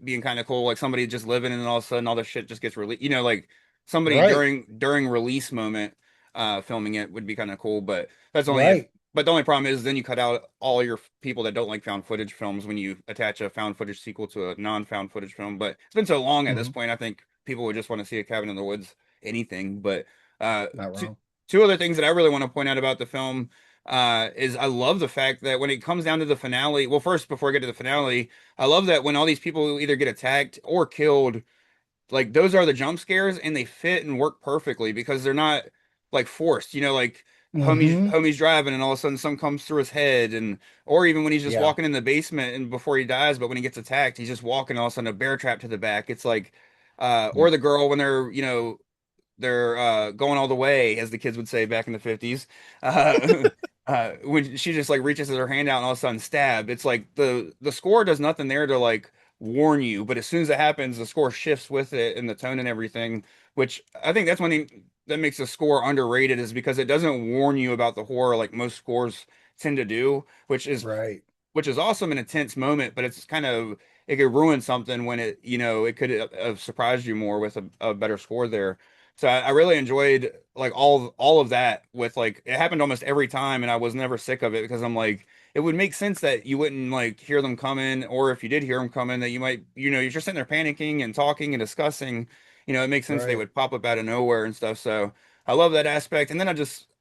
being kind of cool, like somebody just living and then all of a sudden all the shit just gets released, like somebody Right. during release moment filming it would be kind of cool, but that's only if Right. but the only problem is then you cut out all your people that don't like found footage films when you attach a found footage sequel to a non-found footage film. But it's been so long at this Mm-hmm. point, I think people would just want to see a cabin in the woods anything. But uh Not two wrong. two other things that I really want to point out about the film is I love the fact that when it comes down to the finale, well, first before I get to the finale, I love that when all these people either get attacked or killed, like those are the jump scares and they fit and work perfectly because they're not like forced, like Hmm. homie's driving and all of a sudden something comes through his head, and or even when he's just Yeah. walking in the basement and before he dies, but when he gets attacked he's just walking, all of a sudden a bear trap to the back. It's like or the girl when they're they're going all the way, as the kids would say back in the 50s. When she just like reaches her hand out and all of a sudden stab. It's like the score does nothing there to like warn you, but as soon as it happens, the score shifts with it and the tone and everything, which I think that's one thing that makes the score underrated, is because it doesn't warn you about the horror like most scores tend to do, Right. which is awesome in a tense moment, but it's kind of it could ruin something when it, it could have surprised you more with a better score there. So I really enjoyed like all of that with like it happened almost every time, and I was never sick of it because I'm like it would make sense that you wouldn't like hear them coming, or if you did hear them coming, that you might you're just sitting there panicking and talking and discussing. It makes sense they Right. would pop up out of nowhere and stuff. So I love that aspect, and then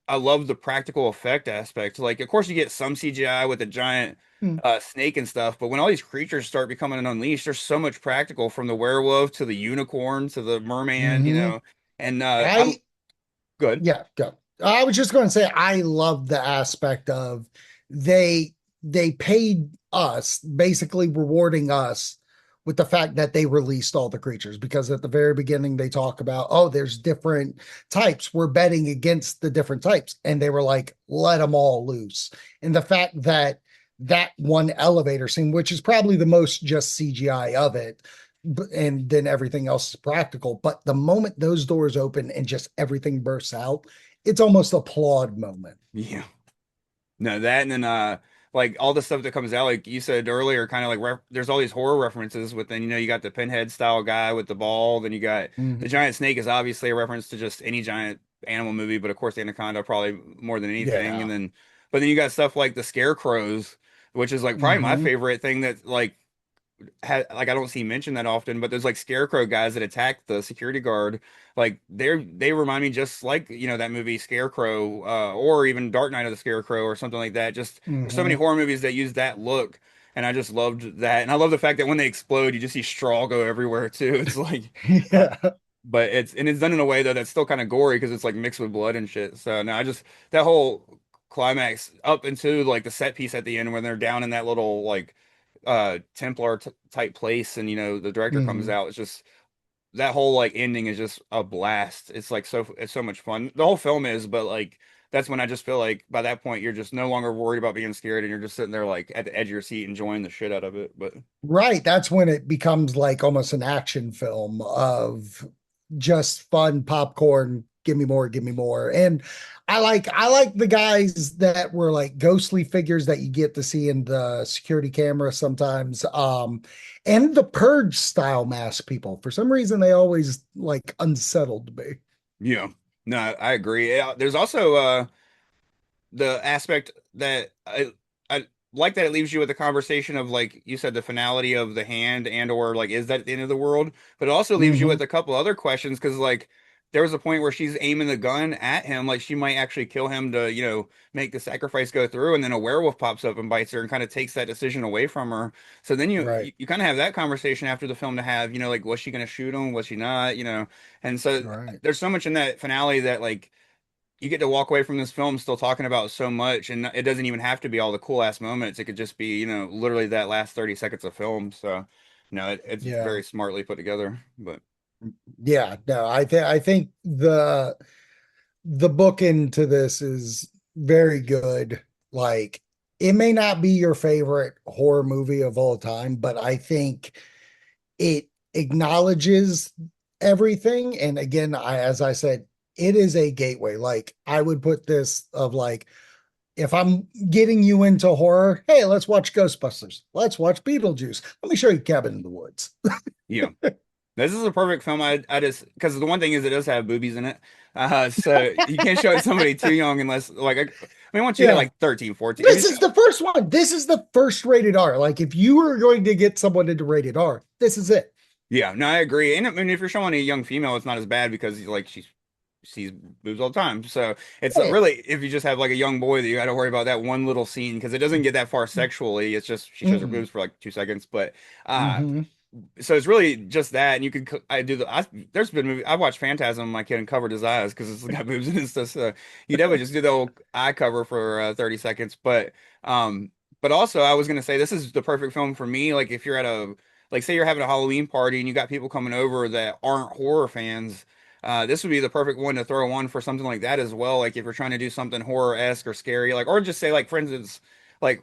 I love the practical effect aspect. Like, of course, you get some CGI with a giant Mm. snake and stuff, but when all these creatures start becoming unleashed, there's so much practical from the werewolf to the unicorn to the merman, Hmm. and I'm I good. Yeah, go. I was just going to say I love the aspect of they they paid us, basically rewarding us with the fact that they released all the creatures, because at the very beginning they talk about, oh, there's different types, we're betting against the different types, and they were like, let them all loose. And the fact that that one elevator scene, which is probably the most just CGI of it, and then everything else is practical. But the moment those doors open and just everything bursts out, it's almost a applaud moment. Yeah. No, that and then like all the stuff that comes out, like you said earlier, kind of like there's all these horror references within, you got the Pinhead style guy with the ball, then you got the Mhm. giant snake is obviously a reference to just any giant animal movie, but of course the anaconda probably more than anything. And Yeah. then but then you got stuff like the scarecrows, which is like probably my Hmm. favorite thing that like I don't see mentioned that often, but there's like scarecrow guys that attack the security guard. Like they remind me just like that movie Scarecrow, or even Dark Knight of the Scarecrow or something like that. Just there's so many Hmm. horror movies that use that look, and I just loved that. And I love the fact that when they explode, you just see straw go everywhere too. It's like, uh, Yeah. but it's done in a way though that's still kind of gory because it's like mixed with blood and shit. So no, I just that whole climax up into like the set piece at the end when they're down in that little like Templar type place, and the director comes Hmm. out. It's just that whole like ending is just a blast. It's like it's so much fun. The whole film is, but like that's when I just feel like by that point you're just no longer worried about being scared, and you're just sitting there like at the edge of your seat enjoying the shit out of it. But Right. That's when it becomes like almost an action film of just fun popcorn. Give me more, give me more. And I like the guys that were like ghostly figures that you get to see in the security camera sometimes. And the purge style mask people. For some reason, they always like unsettled me. yeah, no, I agree. Yeah, there's also the aspect that I like that it leaves you with a conversation of like you said the finality of the hand and or like is that the end of the world, but it also leaves you Hmm. with a couple other questions because like there was a point where she's aiming the gun at him like she might actually kill him to make the sacrifice go through, and then a werewolf pops up and bites her and kind of takes that decision away from her. So then you Right. you kind of have that conversation after the film to have, like was she going to shoot him, was she not, and so Right. there's so much in that finale that like you get to walk away from this film still talking about so much, and it doesn't even have to be all the cool ass moments. It could just be, literally that last 30 seconds of film. So, it's Yeah. very smartly put together. But Yeah. No, I think the book into this is very good. Like, it may not be your favorite horror movie of all time, but I think it acknowledges everything. And again, as I said, it is a gateway. Like, I would put this of like, if I'm getting you into horror, hey, let's watch Ghostbusters. Let's watch Beetlejuice. Let me show you Cabin in the Woods. yeah, this is a perfect film. I just because the one thing is it does have boobies in it, so you can't show it to somebody too young unless like I mean once you hit Yeah. like 13, 14. I mean, This is the first one. This is the first rated R. Like, if you were going to get someone into rated R, this is it. yeah, no, I agree. And I mean, if you're showing a young female, it's not as bad because like she sees boobs all the time. So it's Yeah. really if you just have like a young boy that you got to worry about that one little scene because it doesn't get that far sexually. It's just she shows her Mm-mm. boobs for like 2 seconds. But uh, Hmm. so it's really just that, and you could I do the there's been movie I watched Phantasm. My kid and covered his eyes because it's got boobs in it and stuff. So you definitely just do the old eye cover for 30 seconds. Um, but also I was gonna say this is the perfect film for me. Like if you're at a like say you're having a Halloween party and you got people coming over that aren't horror fans. This would be the perfect one to throw on for something like that as well. Like if you're trying to do something horror-esque or scary, like or just say like for instance like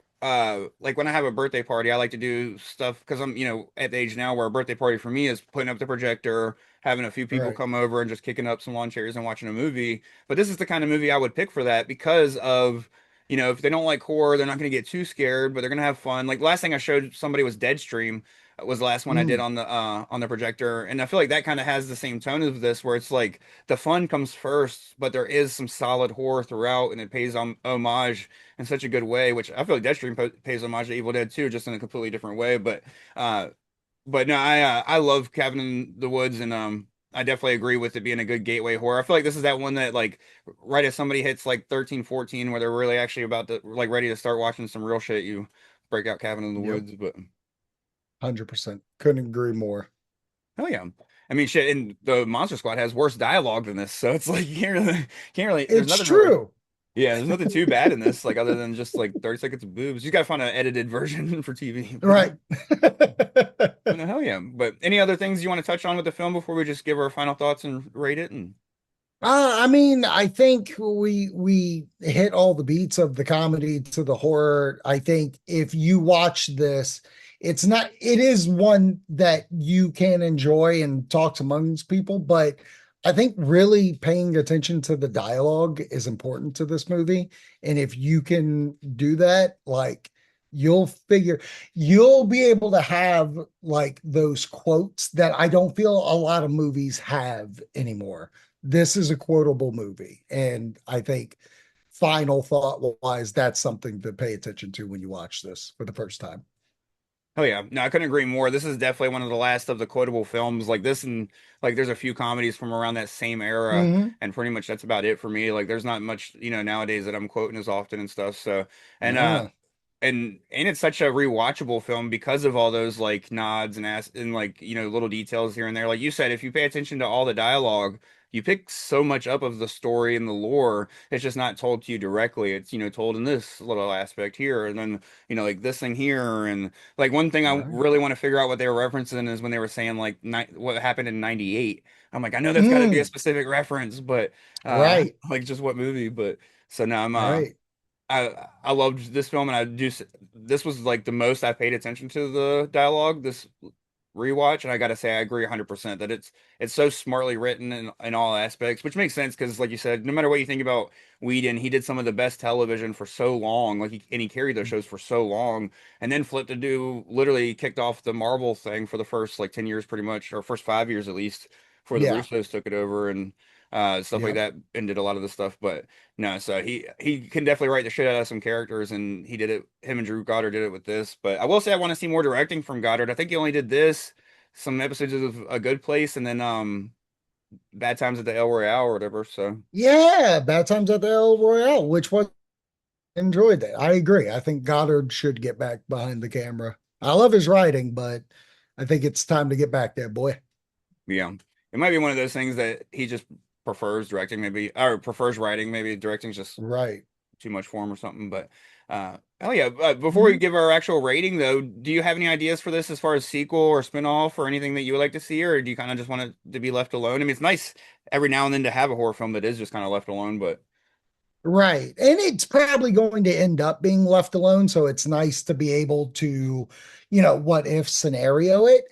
when I have a birthday party, I like to do stuff because I'm, at the age now where a birthday party for me is putting up the projector, having a few people Right. come over and just kicking up some lawn chairs and watching a movie. But this is the kind of movie I would pick for that because of, if they don't like horror, they're not going to get too scared, but they're going to have fun. Like the last thing I showed somebody was Deadstream. Was the last one I did Mm, on the projector, and I feel like that kind of has the same tone of this, where it's like the fun comes first, but there is some solid horror throughout, and it pays homage in such a good way, which I feel like Deadstream pays homage to Evil Dead too, just in a completely different way. Uh, but no, I love Cabin in the Woods, and I definitely agree with it being a good gateway horror. I feel like this is that one that like right as somebody hits like 13, 14, where they're really actually about to like ready to start watching some real shit, you break out Cabin in the yep. Woods. But 100%. Couldn't agree more. hell yeah. I mean, shit, and the Monster Squad has worse dialogue than this, so it's like you can't really. There's It's nothing really. true. Yeah, there's nothing too bad in this, like other than just like 30 seconds of boobs. You gotta find an edited version for TV. Right. But no, hell yeah. But any other things you want to touch on with the film before we just give our final thoughts and rate it? And I mean, I think we hit all the beats of the comedy to the horror. I think if you watch this, it is one that you can enjoy and talks amongst people, but I think really paying attention to the dialogue is important to this movie. And if you can do that, like you'll figure you'll be able to have like those quotes that I don't feel a lot of movies have anymore. This is a quotable movie. And I think final thought wise, that's something to pay attention to when you watch this for the first time. oh yeah, no, I couldn't agree more. This is definitely one of the last of the quotable films like this, and like there's a few comedies from around that same era, Hmm. and pretty much that's about it for me. Like there's not much, nowadays that I'm quoting as often and stuff. So, and Yeah. and it's such a rewatchable film because of all those like nods and like little details here and there. Like you said, if you pay attention to all the dialogue, you pick so much up of the story and the lore. It's just not told to you directly. It's told in this little aspect here, and then like this thing here, and like one thing I Right. really want to figure out what they were referencing is when they were saying like what happened in '98. I'm like, I know that's got to be a Mm, specific reference, but right. like just what movie? But so now Right. I loved this film, and this was like the most I paid attention to the dialogue this rewatch, and I gotta say I agree 100% that it's so smartly written in all aspects, which makes sense because like you said, no matter what you think about Whedon, he did some of the best television for so long, like and he carried those shows for so long, and then flipped to do literally kicked off the Marvel thing for the first like 10 years pretty much, or first 5 years at least, before the Yeah. Russos took it over and stuff like Yep. that and did a lot of the stuff. But no, so he can definitely write the shit out of some characters, and he did it. Him and Drew Goddard did it with this. But I will say I want to see more directing from Goddard. I think he only did this, some episodes of A Good Place, and then Bad Times at the El Royale or whatever. So Yeah. Bad Times at the El Royale, which was enjoyed that. I agree. I think Goddard should get back behind the camera. I love his writing, but I think it's time to get back there, boy. yeah, it might be one of those things that he just prefers directing, maybe, or prefers writing. Maybe directing's just Right. too much for him or something. But oh yeah, before we Mhm. give our actual rating though, do you have any ideas for this as far as sequel or spin-off or anything that you would like to see, or do you kind of just want it to be left alone? I mean, it's nice every now and then to have a horror film that is just kind of left alone, but Right. And it's probably going to end up being left alone. So it's nice to be able to, what if scenario it.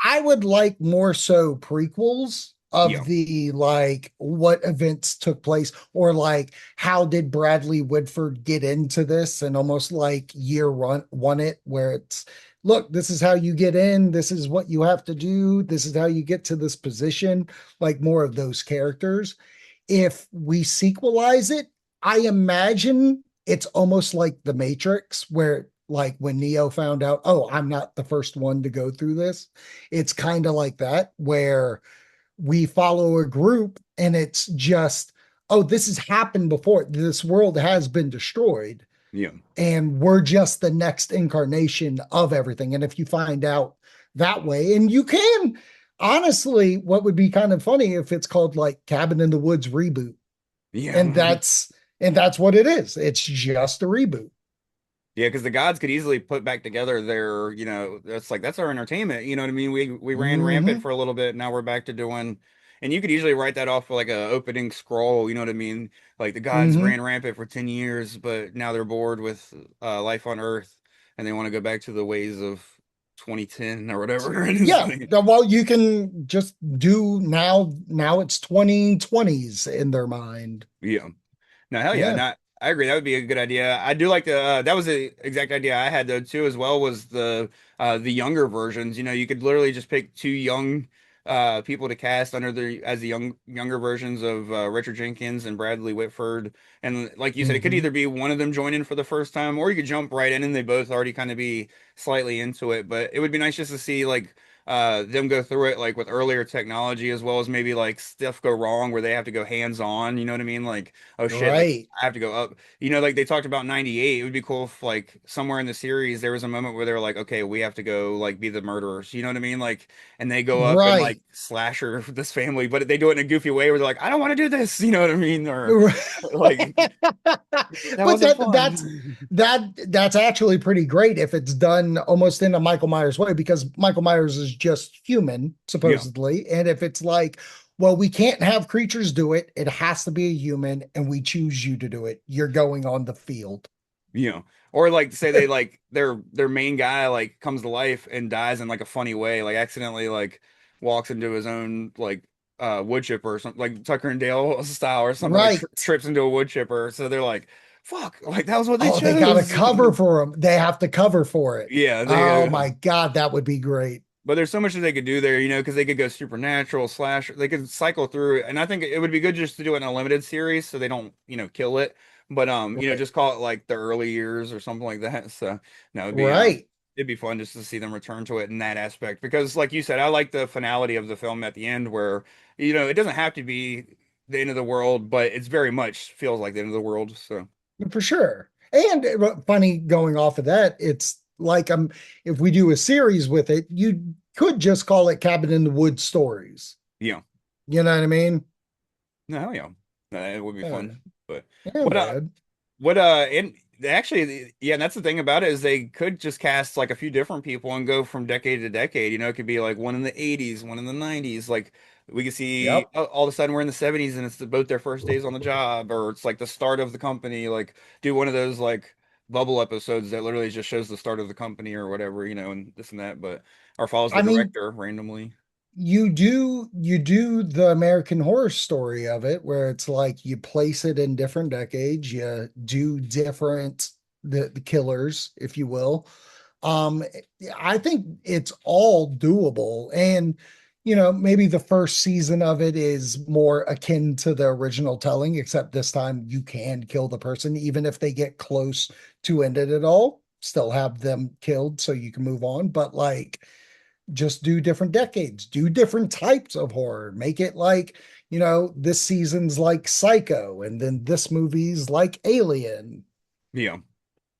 I would like more so prequels yeah, of the like what events took place or like how did Bradley Whitford get into this and almost like year one it where it's look, this is how you get in, this is what you have to do, this is how you get to this position, like more of those characters. If we sequelize it, I imagine it's almost like The Matrix, where like when Neo found out, oh, I'm not the first one to go through this. It's kind of like that, where we follow a group and it's just, oh, this has happened before. This world has been destroyed yeah, and we're just the next incarnation of everything. And if you find out that way. And you can honestly, what would be kind of funny if it's called like Cabin in the Woods reboot. Yeah. And that's what it is. It's just a reboot. Yeah, because the gods could easily put back together their, that's like that's our entertainment. You know what I mean? We ran rampant Hmm. for a little bit, now we're back to doing, and you could easily write that off for like a opening scroll. You know what I mean? Like the gods Hmm. ran rampant for 10 years, but now they're bored with life on Earth, and they want to go back to the ways of 2010 or whatever. And it's Yeah. like, Well, you can just do now it's 2020s in their mind. yeah. No, hell yeah. Yeah. No, I agree. That would be a good idea. I do like that was the exact idea I had though too as well was the younger versions. You could literally just pick two young people to cast under the as the younger versions of Richard Jenkins and Bradley Whitford. And like you said, it could Hmm. either be one of them joining for the first time or you could jump right in and they both already kind of be slightly into it. But it would be nice just to see like them go through it like with earlier technology as well as maybe like stuff go wrong where they have to go hands on, you know what I mean? Like, oh shit, like Right. I have to go up. Like they talked about 98. It would be cool if like somewhere in the series there was a moment where they were like, okay, we have to go like be the murderers. You know what I mean? Like, and they go up and like Right. slasher this family, but they do it in a goofy way where they're like, I don't want to do this. You know what I mean? Or like that But wasn't that's fun. that's actually pretty great if it's done almost in a Michael Myers way, because Michael Myers is just human, Yeah. supposedly. And if it's like, well, we can't have creatures do it, it has to be a human, and we choose you to do it, you're going on the field. Or like say they like their main guy like comes to life and dies in like a funny way, like accidentally like walks into his own like wood chipper or something like Tucker and Dale style or something like Right. trips into a wood chipper. So they're like, fuck, like that was what they Oh, they got to chose. cover for them. They have to cover for it. Yeah, Oh they my God, that would be great. but there's so much that they could do there, because they could go supernatural slash, they could cycle through it. And I think it would be good just to do it in a limited series so they don't, kill it. But Right. just call it like the early years or something like that. So no, Right. it'd be fun just to see them return to it in that aspect. Because like you said, I like the finality of the film at the end where, it doesn't have to be the end of the world, but it's very much feels like the end of the world. So For sure. And funny going off of that, it's like if we do a series with it, you could just call it Cabin in the Woods Stories. yeah. You know what I mean? No, hell yeah. No, it would be Yeah, fun. But yeah, what man. and actually, yeah, and that's the thing about it is they could just cast like a few different people and go from decade to decade. It could be like one in the 80s, one in the 90s. Like we could see Yep. all of a sudden we're in the 70s and it's both their first days on the job, or it's like the start of the company. Like do one of those like bubble episodes that literally just shows the start of the company or whatever, and this and that, but or follows the I mean, director randomly. you do the American Horror Story of it, where it's like you place it in different decades, you do different the killers, if you will. Um, I think it's all doable. And, maybe the first season of it is more akin to the original telling, except this time you can kill the person, even if they get close to end it at all, still have them killed so you can move on. But like, just do different decades, do different types of horror, make it like, this season's like Psycho, and then this movie's like Alien. Yeah.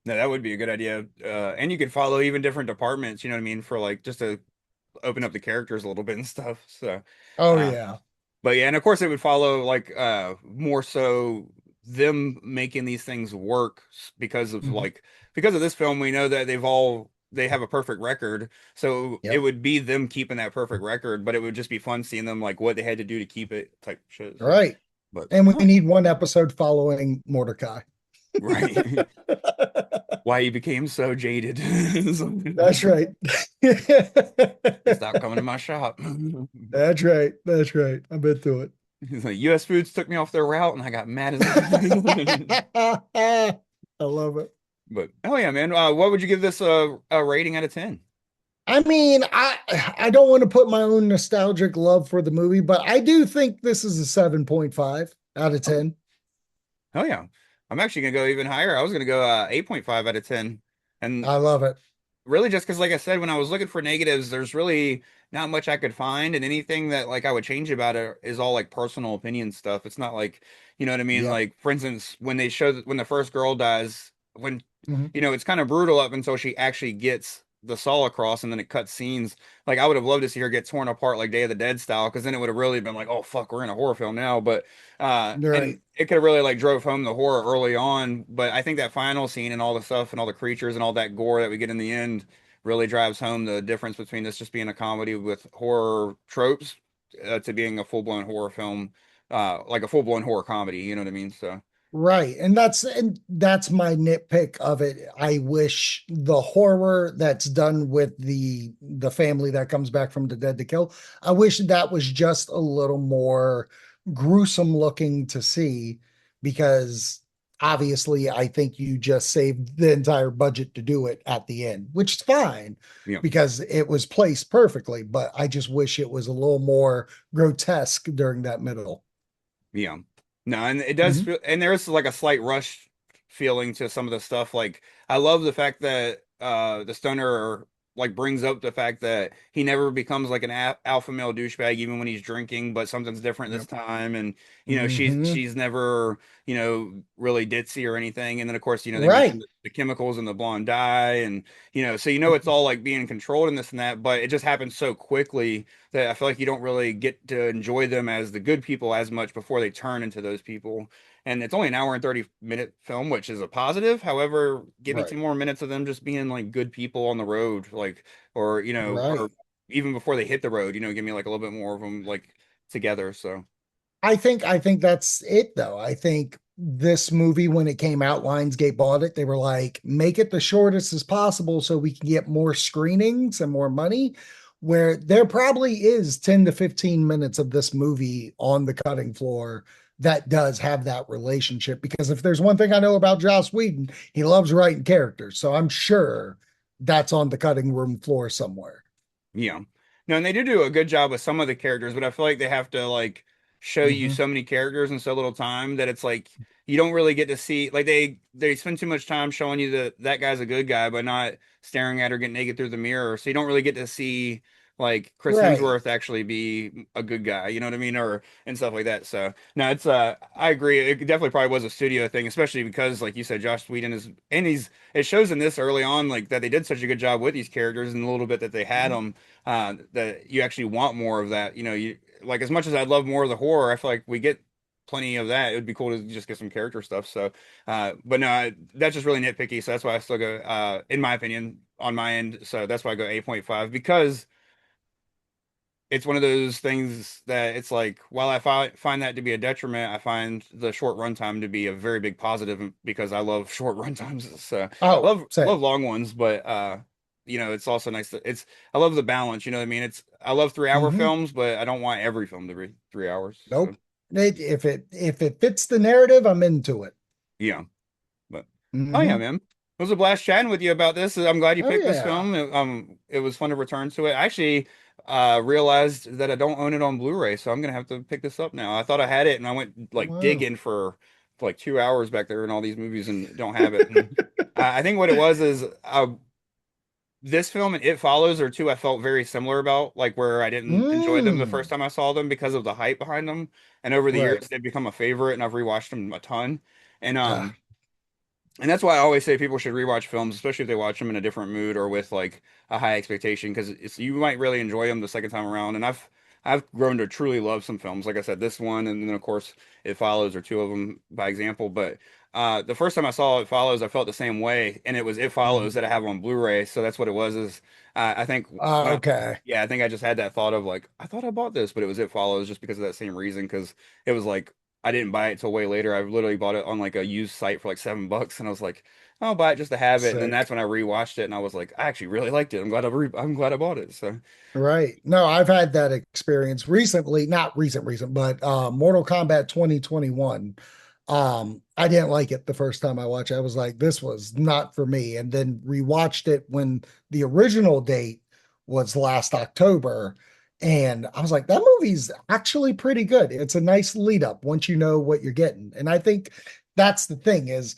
No, that would be a good idea. And you could follow even different departments, you know what I mean, for like just to open up the characters a little bit and stuff. So, Oh, uh, yeah. but yeah, and of course it would follow like more so them making these things work because of Mhm. this film, we know that they have a perfect record. So it Yep. would be them keeping that perfect record, but it would just be fun seeing them like what they had to do to keep it type shit. All So, right. but And we need one episode following Mordecai. right. Why he became so jaded. That's right. He stopped coming to my shop. That's right. That's right. I've been through it. He's like, US Foods took me off their route and I got mad as I love it. But oh yeah, man. What would you give this a rating out of 10? I mean, I don't want to put my own nostalgic love for the movie, but I do think this is a 7.5 out of Okay. 10. Oh yeah. I'm actually gonna go even higher. I was gonna go 8.5 out of 10. And I love it. really just because like I said, when I was looking for negatives, there's really not much I could find, and anything that like I would change about it is all like personal opinion stuff. It's not like, you know what I mean? Yep. Like for instance, when they show that when the first girl dies, when Mhm. it's kind of brutal up until she actually gets the saw across and then it cuts scenes. Like I would have loved to see her get torn apart like Day of the Dead style, because then it would have really been like, oh fuck, we're in a horror film now. But and Right. it could have really like drove home the horror early on. But I think that final scene and all the stuff and all the creatures and all that gore that we get in the end really drives home the difference between this just being a comedy with horror tropes to being a full-blown horror film, like a full-blown horror comedy. You know what I mean? So Right. And that's my nitpick of it. I wish the horror that's done with the family that comes back from the dead to kill, I wish that was just a little more gruesome looking to see, because obviously I think you just saved the entire budget to do it at the end, which is fine yeah. because it was placed perfectly, but I just wish it was a little more grotesque during that middle. Yeah. No, and it does Mhm. feel, and there's like a slight rush feeling to some of the stuff. Like I love the fact that the stoner like brings up the fact that he never becomes like an alpha male douchebag even when he's drinking, but something's different this Yep. time. And Hmm. she's never, really ditzy or anything. And then of course, they Right. mentioned the chemicals and the blonde dye, and so it's all like being controlled in this and that, but it just happens so quickly that I feel like you don't really get to enjoy them as the good people as much before they turn into those people. And it's only an hour and 30-minute film, which is a positive. However, give me two Right. more minutes of them just being like good people on the road, like, or Right. even before they hit the road, give me like a little bit more of them like together. So, I think that's it though. I think this movie, when it came out, Lionsgate bought it. They were like, make it the shortest as possible so we can get more screenings and more money. Where there probably is 10 to 15 minutes of this movie on the cutting floor that does have that relationship. Because if there's one thing I know about Joss Whedon, he loves writing characters. So I'm sure that's on the cutting room floor somewhere. yeah. No, and they do a good job with some of the characters, but I feel like they have to like show you Hmm. so many characters in so little time that it's like you don't really get to see, like they spend too much time showing you that that guy's a good guy, but not staring at her get naked through the mirror. So you don't really get to see like Chris Right. Hemsworth actually be a good guy, you know what I mean? Or and stuff like that. So no, it's I agree. It definitely probably was a studio thing, especially because like you said, Josh Whedon is, and it shows in this early on like that they did such a good job with these characters and the little bit that they had them, that you actually want more of that. You like, as much as I'd love more of the horror, I feel like we get plenty of that. It would be cool to just get some character stuff. So, but no, that's just really nitpicky. So that's why I still go, in my opinion, on my end. So that's why I go 8.5, because it's one of those things that it's like, while I find that to be a detriment, I find the short runtime to be a very big positive because I love short runtimes. So I Oh, love same. long ones, but it's also nice that I love the balance, you know what I mean? I love 3 hour Hmm. films, but I don't want every film to be 3 hours. So Nope. If it fits the narrative, I'm into it. yeah. But oh yeah, Hmm. man. It was a blast chatting with you about this. I'm glad you Oh picked this yeah. film. It was fun to return to it. I actually realized that I don't own it on Blu-ray, so I'm gonna have to pick this up now. I thought I had it, and I went like Wow. digging for like 2 hours back there in all these movies and don't have it. And I think what it was is this film and It Follows are two I felt very similar about, like where I didn't enjoy them the first Mm. time I saw them because of the hype behind them, and over the Right. years they've become a favorite, and I've rewatched them a ton. And Ah, and that's why I always say people should rewatch films, especially if they watch them in a different mood or with like a high expectation, because you might really enjoy them the second time around. And I've grown to truly love some films. Like I said, this one, and then of course It Follows are two of them by example. But the first time I saw It Follows, I felt the same way, and it was It Follows mhm. that I have on Blu-ray. So that's what it was. Is I think when Okay. yeah, I think I just had that thought of like I thought I bought this, but it was It Follows just because of that same reason. Because it was like I didn't buy it till way later. I literally bought it on like a used site for like $7, and I was like, I'll buy it just to have it. And then that's Sick. when I rewatched it and I was like, I actually really liked it. I'm glad I bought it. So Right. No, I've had that experience recently, not recent, but Mortal Kombat 2021. I didn't like it the first time I watched it. I was like, this was not for me. And then rewatched it when the original date was last October. And I was like, that movie's actually pretty good. It's a nice lead up once you know what you're getting. And I think that's the thing is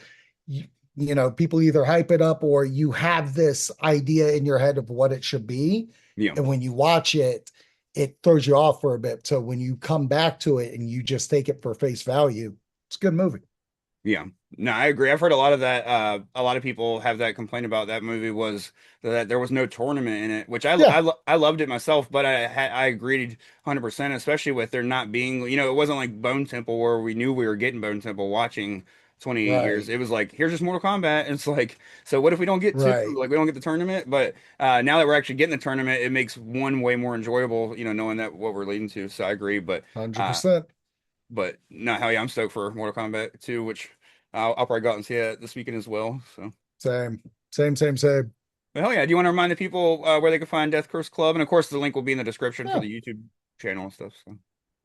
you, people either hype it up or you have this idea in your head of what it should be. yeah. And when you watch it, it throws you off for a bit. So when you come back to it and you just take it for face value, it's a good movie. Yeah. No, I agree. I've heard a lot of that. A lot of people have that complaint about that movie was that there was no tournament in it, which Yeah, I loved it myself, but I agreed 100%, especially with there not being, it wasn't like Bone Temple where we knew we were getting Bone Temple watching 28 years. right, It was like, here's just Mortal Kombat. And it's like, so what if we don't get two? right. Like we don't get the tournament, but now that we're actually getting the tournament, it makes one way more enjoyable, knowing that what we're leading to. So I agree, uh 100%. but no, hell yeah, I'm stoked for Mortal Kombat 2, which I'll probably go out and see it this weekend as well. So, Same, same, same, same. but hell yeah, do you want to remind the people where they can find Death Curse Club? And of course, the link will be in the description for Yeah. the YouTube channel and stuff. So,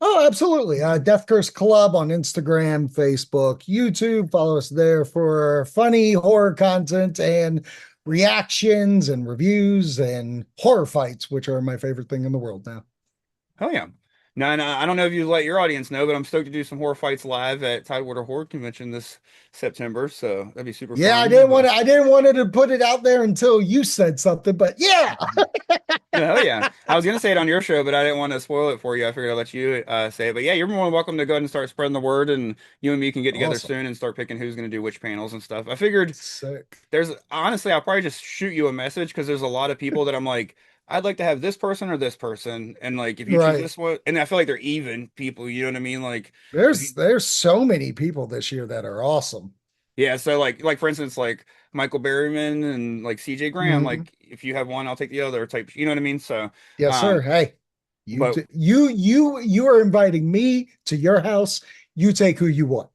Oh, absolutely. Death Curse Club on Instagram, Facebook, YouTube. Follow us there for funny horror content and reactions and reviews and horror fights, which are my favorite thing in the world now. hell yeah. No, and I don't know if you let your audience know, but I'm stoked to do some horror fights live at Tidewater Horror Convention this September. So that'd be super Yeah, fun. But I didn't want to put it out there until you said something, but yeah. yeah, hell yeah. I was gonna say it on your show, but I didn't want to spoil it for you. I figured I'd let you say it. But yeah, you're more than welcome to go ahead and start spreading the word, and you and me can get together Awesome. soon and start picking who's gonna do which panels and stuff. I figured Sick. there's honestly, I'll probably just shoot you a message because there's a lot of people that I'm like, I'd like to have this person or this person, and like if you choose Right. this one, and I feel like they're even people. You know what I mean? Like if you, There's so many people this year that are awesome. yeah. So like for instance, like Michael Berryman and like CJ Graham. Mhm. Like if you have one, I'll take the other type. You know what I mean? So. Yes, sir. Um, Hey, but you are inviting me to your house. You take who you want.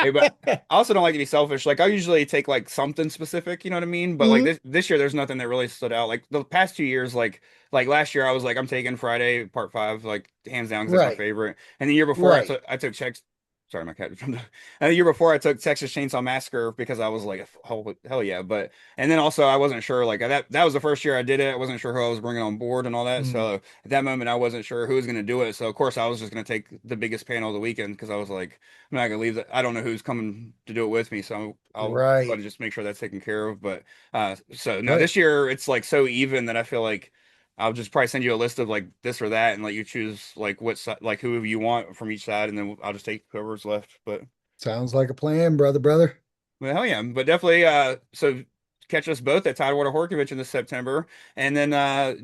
Hey, but I also don't like to be selfish. Like I usually take like something specific, you know what I mean? But like Mhm. this year, there's nothing that really stood out. Like the past 2 years, like last year, I was like, I'm taking Friday Part 5, like hands down, because that's my Right. favorite. And the year before, Right. I took checks. Sorry, my cat just jumped. And the year before, I took Texas Chainsaw Massacre because I was like, hell yeah. But and then also, I wasn't sure. Like that was the first year I did it. I wasn't sure who I was bringing on board and all that. Mm. So at that moment, I wasn't sure who was going to do it. So of course, I was just going to take the biggest panel of the weekend because I was like. I'm not gonna leave that. I don't know who's coming to do it with me, so I'll go Right. to just make sure that's taken care of. But so no, Hey, this year it's like so even that I feel like I'll just probably send you a list of like this or that and let you choose like what side, like who you want from each side, and then I'll just take whoever's left. sounds like a plan, brother. But hell yeah, but definitely so catch us both at Tidewater Horror Convention this September, and then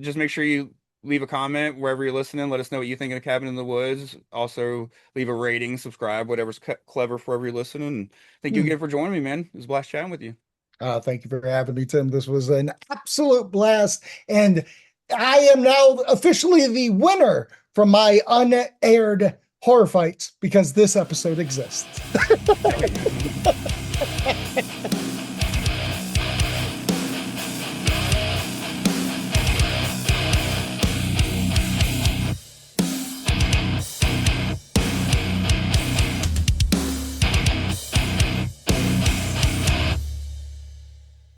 just make sure you leave a comment wherever you're listening. Let us know what you think of Cabin in the Woods. Also, leave a rating, subscribe, whatever's clever for wherever you're listening. And thank you Hmm. again for joining me, man. It was a blast chatting with you. Thank you for having me, Tim. This was an absolute blast. And I am now officially the winner from my unaired horror fights because this episode exists. Hell yeah.